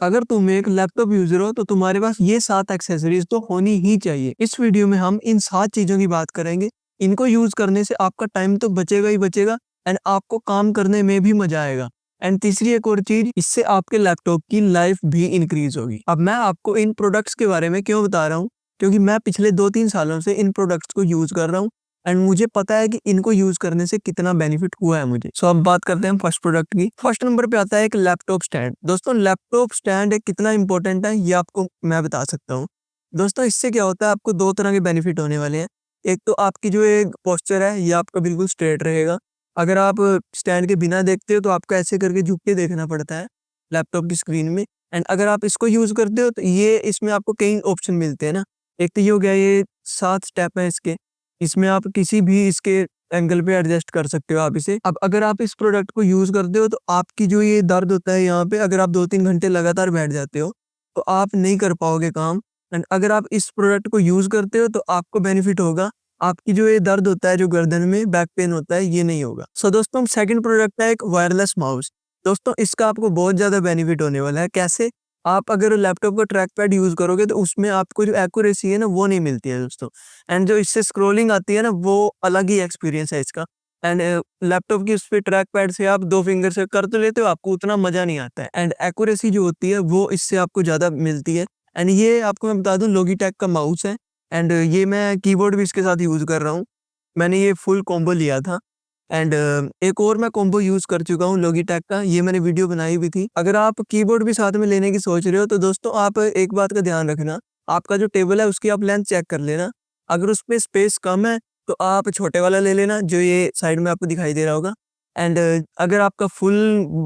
अगर तुम एक लैपटॉप यूजर हो तो तुम्हारे पास ये 7 एक्सेसरीज तो होनी ही चाहिए। इस वीडियो में हम इन 7 चीजों की बात करेंगे। इनको यूज करने से आपका टाइम तो बचेगा ही बचेगा एंड आपको काम करने में भी मजा आएगा। एंड तीसरी एक और चीज, इससे आपके लैपटॉप की लाइफ भी इंक्रीज होगी। अब मैं आपको इन प्रोडक्ट्स के बारे में क्यों बता रहा हूँ, क्योंकि मैं पिछले 2-3 सालों से इन प्रोडक्ट्स को यूज कर रहा हूँ एंड मुझे पता है कि इनको यूज करने से कितना बेनिफिट हुआ है मुझे। सो अब बात करते हैं फर्स्ट प्रोडक्ट की। फर्स्ट नंबर पे आता है एक लैपटॉप स्टैंड। दोस्तों लैपटॉप स्टैंड एक कितना इंपॉर्टेंट है ये आपको मैं बता सकता हूँ। दोस्तों इससे क्या होता है, आपको 2 तरह के बेनिफिट होने वाले हैं। एक तो आपकी जो एक पोस्चर है ये आपका बिल्कुल स्ट्रेट रहेगा। अगर आप स्टैंड के बिना देखते हो तो आपको ऐसे करके झुक के देखना पड़ता है लैपटॉप की स्क्रीन में। एंड अगर आप इसको यूज करते हो तो ये इसमें आपको कई ऑप्शन मिलते हैं ना। एक तो ये हो गया, ये 7 स्टेप है इसके। इसमें आप किसी भी इसके एंगल पे एडजस्ट कर सकते हो आप इसे। अब अगर आप इस प्रोडक्ट को यूज करते हो तो आपकी जो ये दर्द होता है यहाँ पे, अगर आप 2-3 घंटे लगातार बैठ जाते हो तो आप नहीं कर पाओगे काम। एंड अगर आप इस प्रोडक्ट को यूज करते हो तो आपको बेनिफिट होगा, आपकी जो ये दर्द होता है जो गर्दन में बैक पेन होता है ये नहीं होगा। सो दोस्तों सेकंड प्रोडक्ट है एक वायरलेस माउस। दोस्तों इसका आपको बहुत ज्यादा बेनिफिट होने वाला है। कैसे? आप अगर लैपटॉप का ट्रैक पैड यूज करोगे तो उसमें आपको जो एक्यूरेसी है ना वो नहीं मिलती है दोस्तों। एंड जो इससे स्क्रॉलिंग आती है ना वो अलग ही एक्सपीरियंस है इसका। एंड लैपटॉप की उस पे ट्रैक पैड से आप 2 फिंगर से कर तो लेते हो, आपको उतना मजा नहीं आता है। एंड एक्यूरेसी जो होती है वो इससे आपको ज्यादा मिलती है। एंड ये आपको मैं बता दूं लॉगिटेक का माउस है। एंड ये मैं कीबोर्ड भी इसके साथ यूज कर रहा हूँ। मैंने ये फुल कॉम्बो लिया था। एंड एक और मैं कॉम्बो यूज कर चुका हूँ लॉगिटेक का, ये मैंने वीडियो बनाई भी थी। अगर आप कीबोर्ड भी साथ में लेने की सोच रहे हो तो दोस्तों आप एक बात का ध्यान रखना, आपका जो टेबल है उसकी आप लेंथ चेक कर लेना। अगर उसमें स्पेस कम है तो आप छोटे वाला ले लेना जो ये साइड में आपको दिखाई दे रहा होगा। एंड अगर आपका फुल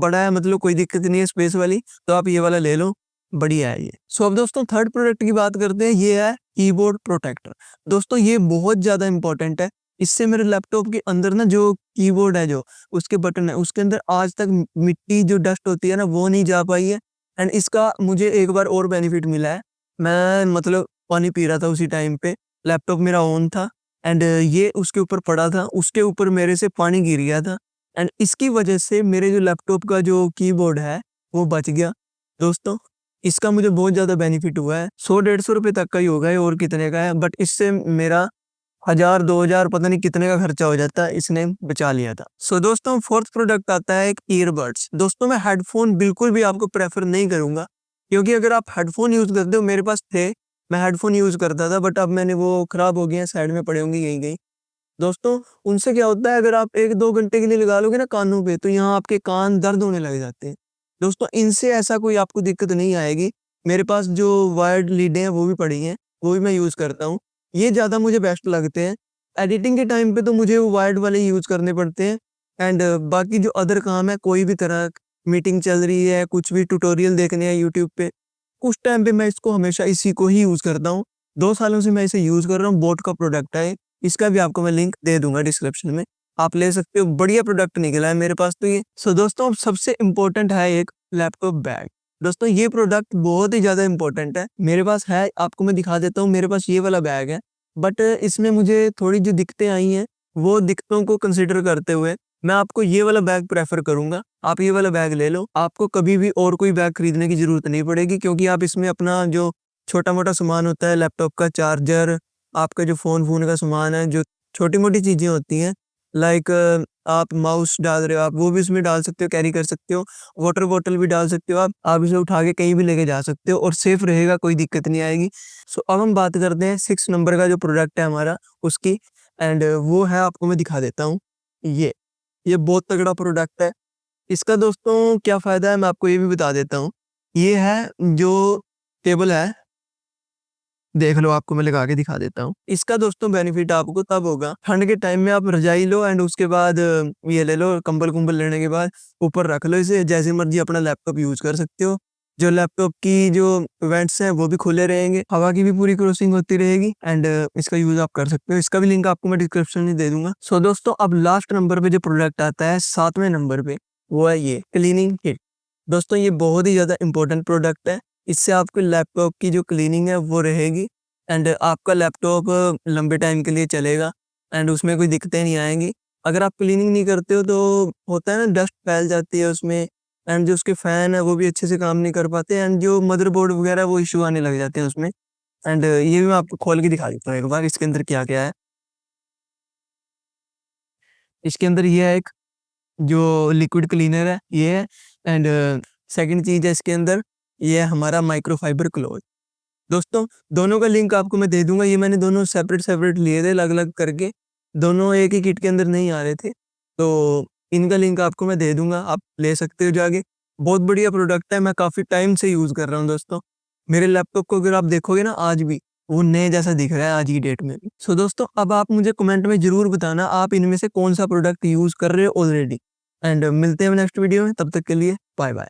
बड़ा है, मतलब कोई दिक्कत नहीं है स्पेस वाली, तो आप ये वाला ले लो, बढ़िया है ये। सो अब दोस्तों थर्ड प्रोडक्ट की बात करते हैं, ये है कीबोर्ड प्रोटेक्टर। दोस्तों ये बहुत ज्यादा इंपॉर्टेंट है। इससे मेरे लैपटॉप के अंदर ना जो कीबोर्ड है, जो उसके बटन है, उसके अंदर आज तक मिट्टी जो डस्ट होती है ना वो नहीं जा पाई है। एंड इसका मुझे एक बार और बेनिफिट मिला है। मैं मतलब पानी पी रहा था उसी टाइम पे, लैपटॉप मेरा ऑन था एंड ये उसके ऊपर पड़ा था, उसके ऊपर मेरे से पानी गिर गया था। एंड इसकी वजह से मेरे जो लैपटॉप का जो कीबोर्ड है वो बच गया। दोस्तों इसका मुझे बहुत ज्यादा बेनिफिट हुआ है। 100-150 रुपए तक का ही होगा ये, और कितने का है, बट इससे मेरा 1000-2000 पता नहीं कितने का खर्चा हो जाता है, इसने बचा लिया था। सो दोस्तों फोर्थ प्रोडक्ट आता है एक ईयरबड्स। दोस्तों मैं हेडफोन बिल्कुल भी आपको प्रेफर नहीं करूंगा, क्योंकि अगर आप हेडफोन यूज करते हो, मेरे पास थे, मैं हेडफोन यूज करता था, बट अब मैंने वो खराब हो गए हैं, साइड में पड़े होंगे यहीं कहीं। दोस्तों उनसे क्या होता है, अगर आप 1-2 घंटे के लिए लगा लोगे ना कानों पे, तो यहाँ आपके कान दर्द होने लग जाते हैं। दोस्तों इनसे ऐसा कोई आपको दिक्कत नहीं आएगी। मेरे पास जो वायर्ड लीडें हैं वो भी पड़ी हैं, वो भी मैं यूज करता हूँ। ये ज्यादा मुझे बेस्ट लगते हैं। एडिटिंग के टाइम पे तो मुझे वो वायर्ड वाले यूज करने पड़ते हैं। एंड बाकी जो अदर काम है, कोई भी तरह मीटिंग चल रही है, कुछ भी ट्यूटोरियल देखने हैं यूट्यूब पे, उस टाइम पे मैं इसको हमेशा इसी को ही यूज करता हूँ। 2 सालों से मैं इसे यूज कर रहा हूँ। बोट का प्रोडक्ट है, इसका भी आपको मैं लिंक दे दूंगा डिस्क्रिप्शन में, आप ले सकते हो। बढ़िया प्रोडक्ट निकला है मेरे पास तो ये। सो दोस्तों अब सबसे इम्पोर्टेंट है एक लैपटॉप बैग। दोस्तों ये प्रोडक्ट बहुत ही ज्यादा इंपॉर्टेंट है, मेरे पास है, आपको मैं दिखा देता हूँ। मेरे पास ये वाला बैग है, बट इसमें मुझे थोड़ी जो दिक्कतें आई हैं, वो दिक्कतों को कंसिडर करते हुए मैं आपको ये वाला बैग प्रेफर करूंगा। आप ये वाला बैग ले लो, आपको कभी भी और कोई बैग खरीदने की जरूरत नहीं पड़ेगी, क्योंकि आप इसमें अपना जो छोटा मोटा सामान होता है, लैपटॉप का चार्जर, आपका जो फोन फोन का सामान है, जो छोटी मोटी चीजें होती हैं, लाइक आप माउस डाल रहे हो, आप वो भी इसमें डाल सकते हो, कैरी कर सकते हो। वाटर बॉटल भी डाल सकते हो, आप इसे उठा के कहीं भी लेके जा सकते हो और सेफ रहेगा, कोई दिक्कत नहीं आएगी। सो अब हम बात करते हैं 6 नंबर का जो प्रोडक्ट है हमारा उसकी। एंड वो है, आपको मैं दिखा देता हूँ, ये बहुत तगड़ा प्रोडक्ट है। इसका दोस्तों क्या फायदा है मैं आपको ये भी बता देता हूँ। ये है जो टेबल है, देख लो, आपको मैं लगा के दिखा देता हूँ। इसका दोस्तों बेनिफिट आपको तब होगा ठंड के टाइम में, आप रजाई लो एंड उसके बाद ये ले लो, कंबल कुंबल लेने के बाद ऊपर रख लो इसे, जैसे मर्जी अपना लैपटॉप यूज कर सकते हो। जो लैपटॉप की जो वेंट्स हैं वो भी खुले रहेंगे, हवा की भी पूरी क्रॉसिंग होती रहेगी। एंड इसका यूज आप कर सकते हो, इसका भी लिंक आपको मैं डिस्क्रिप्शन में दे दूंगा। सो दोस्तों अब लास्ट नंबर पे जो प्रोडक्ट आता है 7वें नंबर पे, वो है ये क्लीनिंग किट। दोस्तों ये बहुत ही ज्यादा इंपॉर्टेंट प्रोडक्ट है। इससे आपके लैपटॉप की जो क्लीनिंग है वो रहेगी एंड आपका लैपटॉप लंबे टाइम के लिए चलेगा एंड उसमें कोई दिक्कतें नहीं आएंगी। अगर आप क्लीनिंग नहीं करते हो तो होता है ना, डस्ट फैल जाती है उसमें, एंड जो उसके फ़ैन है वो भी अच्छे से काम नहीं कर पाते एंड जो मदरबोर्ड वगैरह वो इश्यू आने लग जाते हैं उसमें। एंड ये भी मैं आपको खोल के दिखा देता हूँ एक बार इसके अंदर क्या-क्या है। इसके अंदर ये है एक जो लिक्विड क्लीनर है ये है एंड सेकंड चीज़ है इसके अंदर ये है हमारा माइक्रोफाइबर क्लॉथ। दोस्तों दोनों का लिंक आपको मैं दे दूँगा, ये मैंने दोनों सेपरेट-सेपरेट लिए थे अलग-अलग करके, दोनों एक ही किट के अंदर नहीं आ रहे थे। तो इनका लिंक आपको मैं दे दूँगा, आप ले सकते हो जाके। बहुत बढ़िया प्रोडक्ट है, मैं काफ़ी टाइम से यूज़ कर रहा हूँ दोस्तों। मेरे लैपटॉप को अगर आप देखोगे ना आज भी, वो नए जैसा दिख रहा है आज की डेट में भी। सो दोस्तों अब आप मुझे कमेंट में ज़रूर बताना आप इनमें से कौन-सा प्रोडक्ट यूज़ कर रहे हो ऑलरेडी एंड मिलते हैं नेक्स्ट वीडियो में, तब तक के लिए बाय-बाय।